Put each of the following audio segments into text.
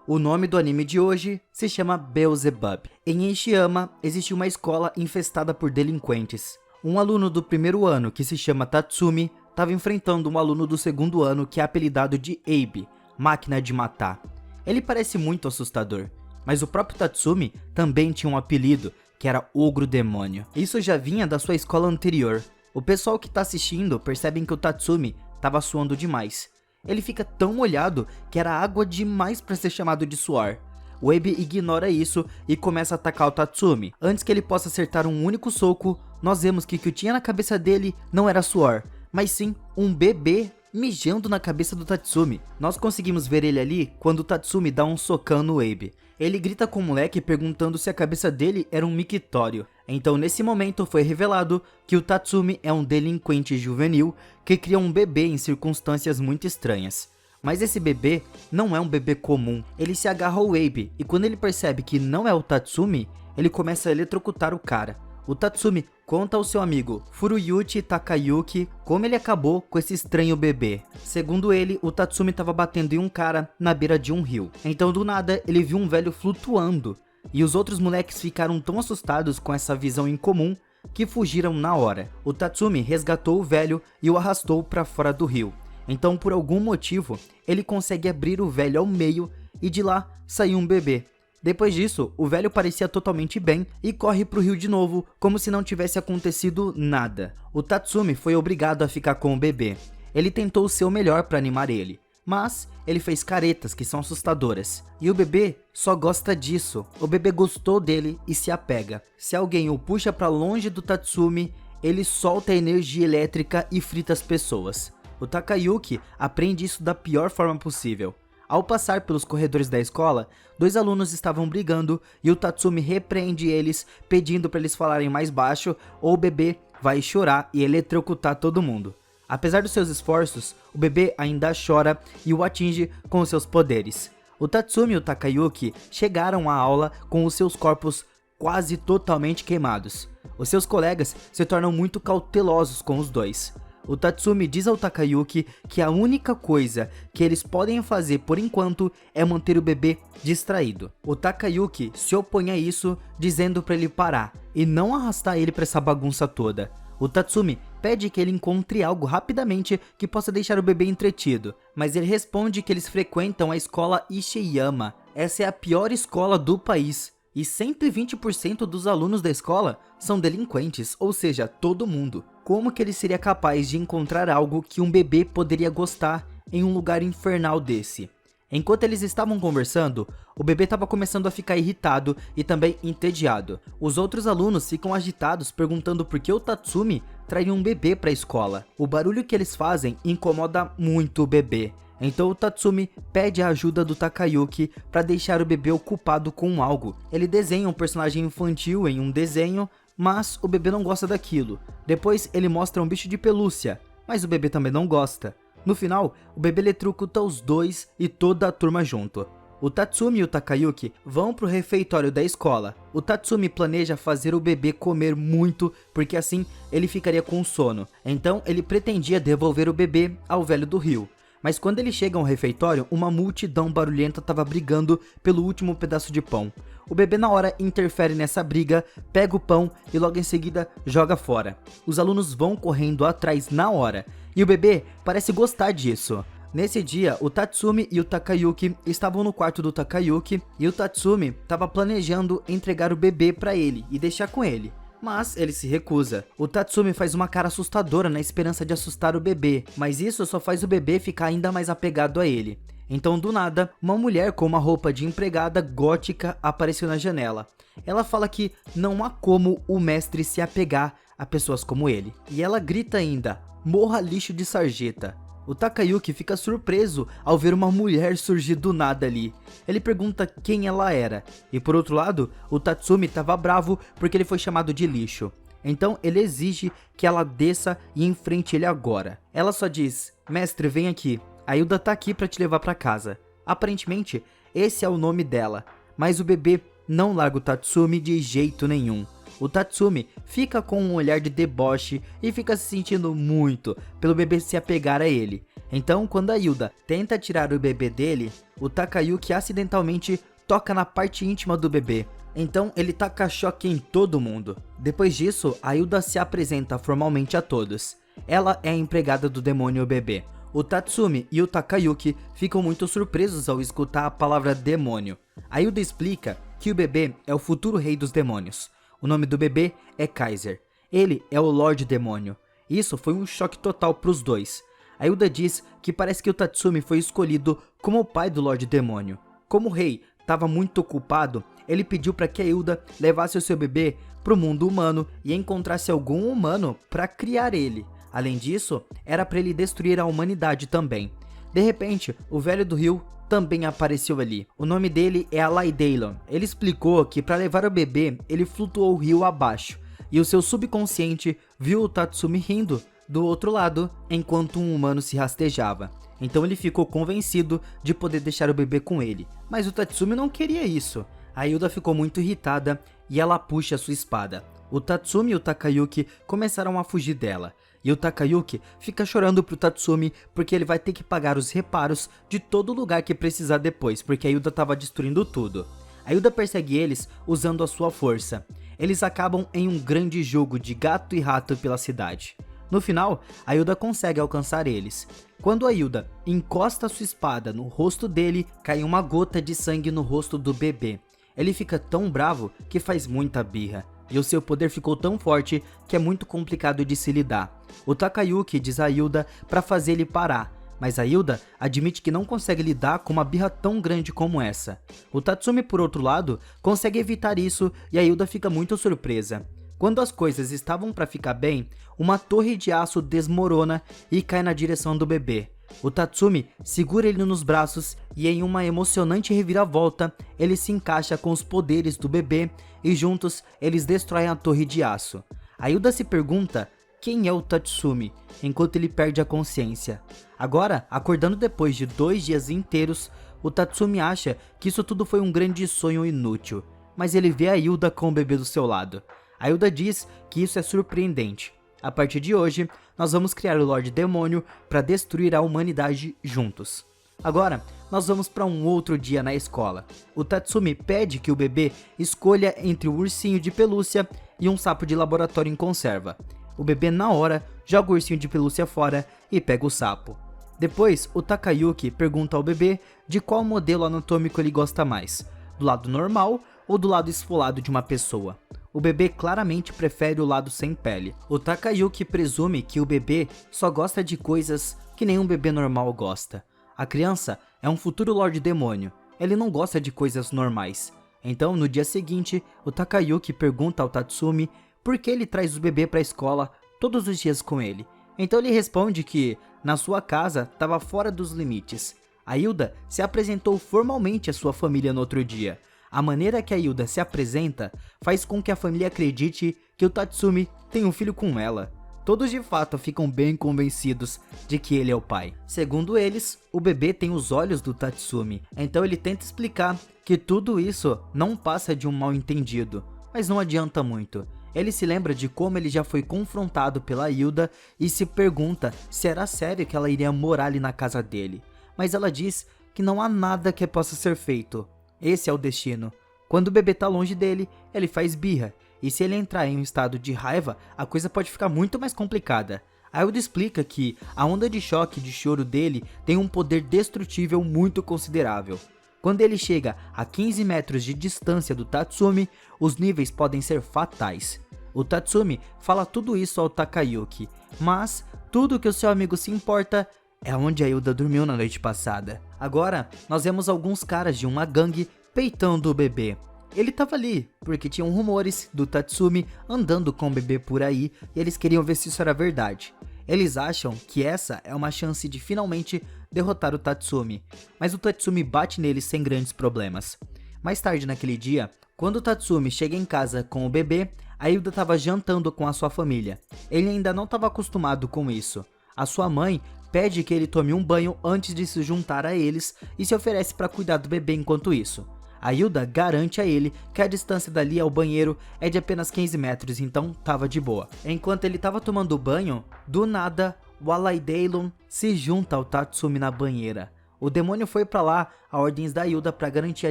O nome do anime de hoje se chama Beelzebub. Em Ishiyama, existe uma escola infestada por delinquentes. Um aluno do primeiro ano, que se chama Tatsumi, estava enfrentando um aluno do segundo ano que é apelidado de Abe, máquina de matar. Ele parece muito assustador, mas o próprio Tatsumi também tinha um apelido, que era Ogro Demônio. Isso já vinha da sua escola anterior. O pessoal que está assistindo percebem que o Tatsumi estava suando demais. Ele fica tão molhado que era água demais para ser chamado de suor. O Abe ignora isso e começa a atacar o Tatsumi. Antes que ele possa acertar um único soco, nós vemos que o que tinha na cabeça dele não era suor, mas sim um bebê mijando na cabeça do Tatsumi. Nós conseguimos ver ele ali quando o Tatsumi dá um socão no Abe. Ele grita com o moleque perguntando se a cabeça dele era um mictório. Então nesse momento foi revelado que o Tatsumi é um delinquente juvenil que cria um bebê em circunstâncias muito estranhas. Mas esse bebê não é um bebê comum. Ele se agarra ao Abe e quando ele percebe que não é o Tatsumi, ele começa a eletrocutar o cara. O Tatsumi conta ao seu amigo Furuyuki Takayuki como ele acabou com esse estranho bebê. Segundo ele, o Tatsumi estava batendo em um cara na beira de um rio. Então do nada ele viu um velho flutuando e os outros moleques ficaram tão assustados com essa visão incomum que fugiram na hora. O Tatsumi resgatou o velho e o arrastou para fora do rio. Então por algum motivo ele consegue abrir o velho ao meio e de lá saiu um bebê. Depois disso, o velho parecia totalmente bem e corre pro rio de novo, como se não tivesse acontecido nada. O Tatsumi foi obrigado a ficar com o bebê. Ele tentou o seu melhor para animar ele, mas ele fez caretas que são assustadoras. E o bebê só gosta disso. O bebê gostou dele e se apega. Se alguém o puxa para longe do Tatsumi, ele solta energia elétrica e frita as pessoas. O Takayuki aprende isso da pior forma possível. Ao passar pelos corredores da escola, 2 alunos estavam brigando e o Tatsumi repreende eles, pedindo para eles falarem mais baixo ou o bebê vai chorar e eletrocutar todo mundo. Apesar dos seus esforços, o bebê ainda chora e o atinge com os seus poderes. O Tatsumi e o Takayuki chegaram à aula com os seus corpos quase totalmente queimados. Os seus colegas se tornam muito cautelosos com os dois. O Tatsumi diz ao Takayuki que a única coisa que eles podem fazer por enquanto é manter o bebê distraído. O Takayuki se opõe a isso, dizendo para ele parar e não arrastar ele para essa bagunça toda. O Tatsumi pede que ele encontre algo rapidamente que possa deixar o bebê entretido, mas ele responde que eles frequentam a escola Ishiyama. Essa é a pior escola do país. E 120% dos alunos da escola são delinquentes, ou seja, todo mundo. Como que ele seria capaz de encontrar algo que um bebê poderia gostar em um lugar infernal desse? Enquanto eles estavam conversando, o bebê estava começando a ficar irritado e também entediado. Os outros alunos ficam agitados perguntando por que o Tatsumi traria um bebê para a escola. O barulho que eles fazem incomoda muito o bebê. Então o Tatsumi pede a ajuda do Takayuki para deixar o bebê ocupado com algo. Ele desenha um personagem infantil em um desenho, mas o bebê não gosta daquilo. Depois ele mostra um bicho de pelúcia, mas o bebê também não gosta. No final, o bebê eletrocuta os dois e toda a turma junto. O Tatsumi e o Takayuki vão pro refeitório da escola. O Tatsumi planeja fazer o bebê comer muito, porque assim ele ficaria com sono. Então ele pretendia devolver o bebê ao velho do rio. Mas quando eles chegam ao refeitório, uma multidão barulhenta estava brigando pelo último pedaço de pão. O bebê na hora interfere nessa briga, pega o pão e logo em seguida joga fora. Os alunos vão correndo atrás na hora, e o bebê parece gostar disso. Nesse dia, o Tatsumi e o Takayuki estavam no quarto do Takayuki, e o Tatsumi estava planejando entregar o bebê para ele e deixar com ele. Mas ele se recusa. O Tatsumi faz uma cara assustadora na esperança de assustar o bebê, mas isso só faz o bebê ficar ainda mais apegado a ele. Então do nada, uma mulher com uma roupa de empregada gótica apareceu na janela. Ela fala que não há como o mestre se apegar a pessoas como ele. E ela grita ainda, morra lixo de sarjeta. O Takayuki fica surpreso ao ver uma mulher surgir do nada ali. Ele pergunta quem ela era. E por outro lado, o Tatsumi estava bravo porque ele foi chamado de lixo. Então ele exige que ela desça e enfrente ele agora. Ela só diz, mestre, vem aqui. A Hilda tá aqui para te levar para casa. Aparentemente, esse é o nome dela. Mas o bebê não larga o Tatsumi de jeito nenhum. O Tatsumi fica com um olhar de deboche e fica se sentindo muito pelo bebê se apegar a ele. Então, quando a Hilda tenta tirar o bebê dele, o Takayuki acidentalmente toca na parte íntima do bebê. Então ele taca choque em todo mundo. Depois disso, a Hilda se apresenta formalmente a todos. Ela é a empregada do demônio bebê. O Tatsumi e o Takayuki ficam muito surpresos ao escutar a palavra demônio. A Hilda explica que o bebê é o futuro rei dos demônios. O nome do bebê é Kaiser. Ele é o Lorde Demônio. Isso foi um choque total para os dois. A Hilda diz que parece que o Tatsumi foi escolhido como o pai do Lorde Demônio. Como o rei estava muito ocupado, ele pediu para que a Hilda levasse o seu bebê para o mundo humano e encontrasse algum humano para criar ele. Além disso, era para ele destruir a humanidade também. De repente, o velho do rio também apareceu ali. O nome dele é Alai Daylon. Ele explicou que para levar o bebê, ele flutuou o rio abaixo. E o seu subconsciente viu o Tatsumi rindo do outro lado, enquanto um humano se rastejava. Então ele ficou convencido de poder deixar o bebê com ele. Mas o Tatsumi não queria isso. A Hilda ficou muito irritada e ela puxa sua espada. O Tatsumi e o Takayuki começaram a fugir dela. E o Takayuki fica chorando pro Tatsumi porque ele vai ter que pagar os reparos de todo lugar que precisar depois, porque a Hilda estava destruindo tudo. A Hilda persegue eles usando a sua força. Eles acabam em um grande jogo de gato e rato pela cidade. No final, a Hilda consegue alcançar eles. Quando a Hilda encosta sua espada no rosto dele, cai uma gota de sangue no rosto do bebê. Ele fica tão bravo que faz muita birra. E o seu poder ficou tão forte que é muito complicado de se lidar. O Takayuki diz a Hilda para fazer ele parar, mas a Hilda admite que não consegue lidar com uma birra tão grande como essa. O Tatsumi, por outro lado, consegue evitar isso e a Hilda fica muito surpresa. Quando as coisas estavam para ficar bem, uma torre de aço desmorona e cai na direção do bebê. O Tatsumi segura ele nos braços e em uma emocionante reviravolta, ele se encaixa com os poderes do bebê e juntos eles destroem a torre de aço. A Hilda se pergunta quem é o Tatsumi, enquanto ele perde a consciência. Agora, acordando depois de 2 dias inteiros, o Tatsumi acha que isso tudo foi um grande sonho inútil, mas ele vê a Hilda com o bebê do seu lado. A Hilda diz que isso é surpreendente. A partir de hoje, nós vamos criar o Lorde Demônio para destruir a humanidade juntos. Agora, nós vamos para um outro dia na escola. O Tatsumi pede que o bebê escolha entre o ursinho de pelúcia e um sapo de laboratório em conserva. O bebê, na hora, joga o ursinho de pelúcia fora e pega o sapo. Depois, o Takayuki pergunta ao bebê de qual modelo anatômico ele gosta mais, do lado normal ou do lado esfolado de uma pessoa. O bebê claramente prefere o lado sem pele. O Takayuki presume que o bebê só gosta de coisas que nenhum bebê normal gosta. A criança é um futuro Lorde Demônio. Ele não gosta de coisas normais. Então, no dia seguinte, o Takayuki pergunta ao Tatsumi por que ele traz o bebê para a escola todos os dias com ele. Então ele responde que, na sua casa, estava fora dos limites. A Hilda se apresentou formalmente à sua família no outro dia. A maneira que a Hilda se apresenta faz com que a família acredite que o Tatsumi tem um filho com ela. Todos de fato ficam bem convencidos de que ele é o pai. Segundo eles, o bebê tem os olhos do Tatsumi, então ele tenta explicar que tudo isso não passa de um mal entendido, mas não adianta muito. Ele se lembra de como ele já foi confrontado pela Hilda e se pergunta se era sério que ela iria morar ali na casa dele. Mas ela diz que não há nada que possa ser feito. Esse é o destino. Quando o bebê tá longe dele, ele faz birra. E se ele entrar em um estado de raiva, a coisa pode ficar muito mais complicada. A Hilda explica que a onda de choque de choro dele tem um poder destrutível muito considerável. Quando ele chega a 15 metros de distância do Tatsumi, os níveis podem ser fatais. O Tatsumi fala tudo isso ao Takayuki, mas tudo que o seu amigo se importa é onde a Hilda dormiu na noite passada. Agora, nós vemos alguns caras de uma gangue peitando o bebê. Ele tava ali, porque tinham rumores do Tatsumi andando com o bebê por aí e eles queriam ver se isso era verdade. Eles acham que essa é uma chance de finalmente derrotar o Tatsumi, mas o Tatsumi bate neles sem grandes problemas. Mais tarde naquele dia, quando o Tatsumi chega em casa com o bebê, a Hilda estava jantando com a sua família. Ele ainda não estava acostumado com isso. A sua mãe pede que ele tome um banho antes de se juntar a eles e se oferece para cuidar do bebê enquanto isso. A Hilda garante a ele que a distância dali ao banheiro é de apenas 15 metros, então tava de boa. Enquanto ele tava tomando banho, do nada, o Alaidalon se junta ao Tatsumi na banheira. O demônio foi pra lá a ordens da Hilda pra garantir a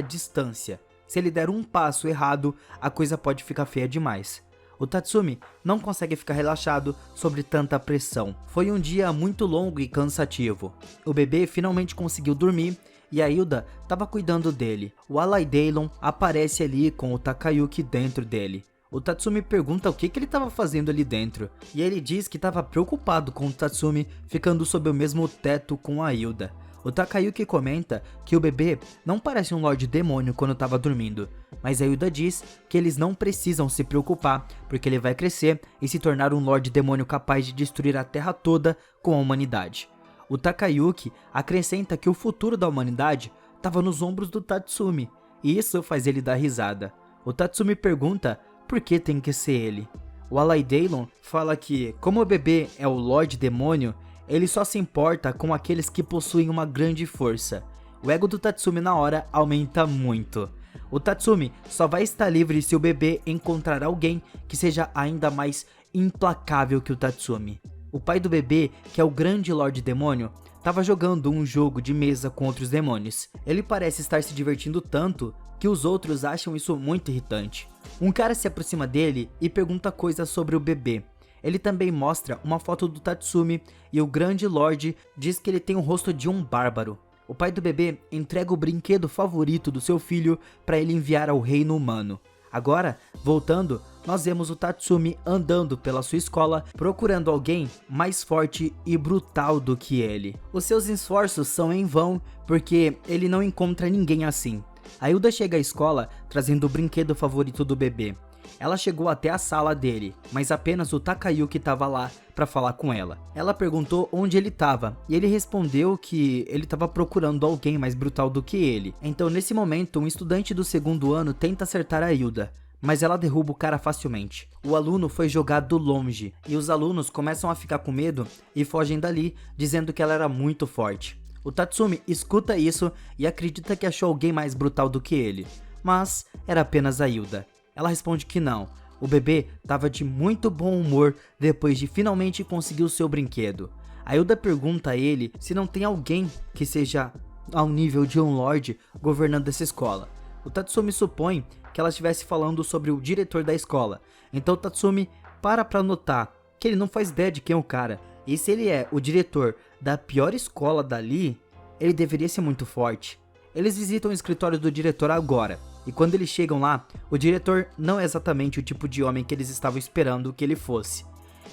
distância. Se ele der um passo errado, a coisa pode ficar feia demais. O Tatsumi não consegue ficar relaxado sobre tanta pressão. Foi um dia muito longo e cansativo. O bebê finalmente conseguiu dormir e a Hilda estava cuidando dele. O Alaidalon aparece ali com o Takayuki dentro dele. O Tatsumi pergunta o que ele estava fazendo ali dentro, e ele diz que estava preocupado com o Tatsumi ficando sob o mesmo teto com a Hilda. O Takayuki comenta que o bebê não parece um Lorde Demônio quando estava dormindo, mas a Hilda diz que eles não precisam se preocupar, porque ele vai crescer e se tornar um Lorde Demônio capaz de destruir a Terra toda com a humanidade. O Takayuki acrescenta que o futuro da humanidade estava nos ombros do Tatsumi, e isso faz ele dar risada. O Tatsumi pergunta por que tem que ser ele. O Alaidalon fala que, como o bebê é o Lorde Demônio, ele só se importa com aqueles que possuem uma grande força. O ego do Tatsumi na hora aumenta muito. O Tatsumi só vai estar livre se o bebê encontrar alguém que seja ainda mais implacável que o Tatsumi. O pai do bebê, que é o grande Lorde Demônio, estava jogando um jogo de mesa com outros demônios. Ele parece estar se divertindo tanto que os outros acham isso muito irritante. Um cara se aproxima dele e pergunta coisas sobre o bebê. Ele também mostra uma foto do Tatsumi e o grande Lorde diz que ele tem o rosto de um bárbaro. O pai do bebê entrega o brinquedo favorito do seu filho para ele enviar ao reino humano. Agora, voltando, nós vemos o Tatsumi andando pela sua escola procurando alguém mais forte e brutal do que ele. Os seus esforços são em vão porque ele não encontra ninguém assim. A Hilda chega à escola trazendo o brinquedo favorito do bebê. Ela chegou até a sala dele, mas apenas o Takayuki estava lá para falar com ela. Ela perguntou onde ele estava e ele respondeu que ele estava procurando alguém mais brutal do que ele. Então nesse momento um estudante do segundo ano tenta acertar a Hilda, mas ela derruba o cara facilmente. O aluno foi jogado longe e os alunos começam a ficar com medo e fogem dali dizendo que ela era muito forte. O Tatsumi escuta isso e acredita que achou alguém mais brutal do que ele, mas era apenas a Hilda. Ela responde que não, o bebê estava de muito bom humor depois de finalmente conseguir o seu brinquedo. A Hilda pergunta a ele se não tem alguém que seja ao nível de um Lorde governando essa escola. O Tatsumi supõe que ela estivesse falando sobre o diretor da escola, então o Tatsumi para notar que ele não faz ideia de quem é o cara, e se ele é o diretor da pior escola dali, ele deveria ser muito forte. Eles visitam o escritório do diretor agora, e quando eles chegam lá, o diretor não é exatamente o tipo de homem que eles estavam esperando que ele fosse.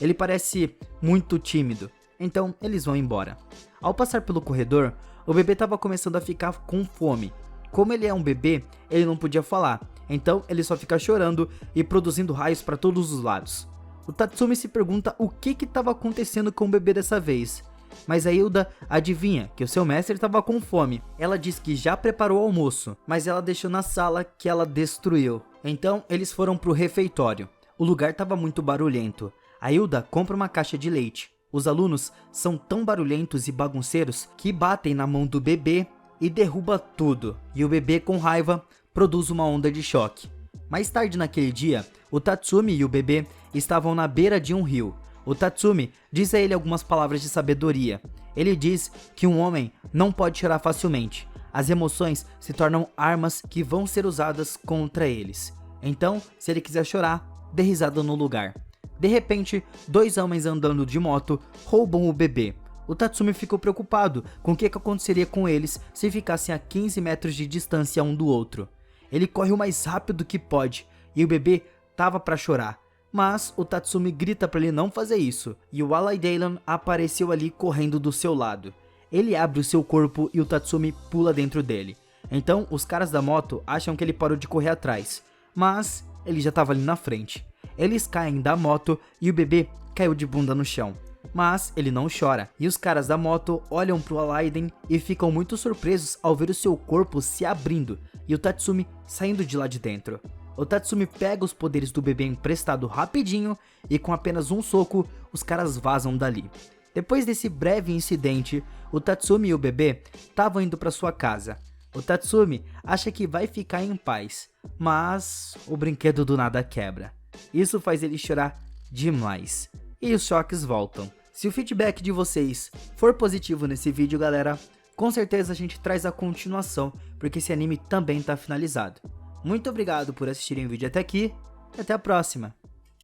Ele parece muito tímido, então eles vão embora. Ao passar pelo corredor, o bebê estava começando a ficar com fome. Como ele é um bebê, ele não podia falar, então ele só fica chorando e produzindo raios para todos os lados. O Tatsumi se pergunta o que estava acontecendo com o bebê dessa vez. Mas a Hilda adivinha que o seu mestre estava com fome. Ela diz que já preparou o almoço, mas ela deixou na sala que ela destruiu. Então eles foram pro refeitório. O lugar estava muito barulhento. A Hilda compra uma caixa de leite. Os alunos são tão barulhentos e bagunceiros que batem na mão do bebê e derruba tudo. E o bebê, com raiva, produz uma onda de choque. Mais tarde naquele dia, o Tatsumi e o bebê estavam na beira de um rio. O Tatsumi diz a ele algumas palavras de sabedoria. Ele diz que um homem não pode chorar facilmente. As emoções se tornam armas que vão ser usadas contra eles. Então, se ele quiser chorar, dê risada no lugar. De repente, dois homens andando de moto roubam o bebê. O Tatsumi ficou preocupado com o que aconteceria com eles se ficassem a 15 metros de distância um do outro. Ele corre o mais rápido que pode e o bebê tava para chorar. Mas o Tatsumi grita para ele não fazer isso, e o Alaidalon apareceu ali correndo do seu lado. Ele abre o seu corpo e o Tatsumi pula dentro dele. Então os caras da moto acham que ele parou de correr atrás, mas ele já estava ali na frente. Eles caem da moto e o bebê caiu de bunda no chão. Mas ele não chora, e os caras da moto olham pro Alaidalon e ficam muito surpresos ao ver o seu corpo se abrindo e o Tatsumi saindo de lá de dentro. O Tatsumi pega os poderes do bebê emprestado rapidinho e com apenas um soco, os caras vazam dali. Depois desse breve incidente, o Tatsumi e o bebê estavam indo para sua casa. O Tatsumi acha que vai ficar em paz, mas o brinquedo do nada quebra. Isso faz ele chorar demais. E os choques voltam. Se o feedback de vocês for positivo nesse vídeo, galera, com certeza a gente traz a continuação, porque esse anime também tá finalizado. Muito obrigado por assistirem o vídeo até aqui e até a próxima.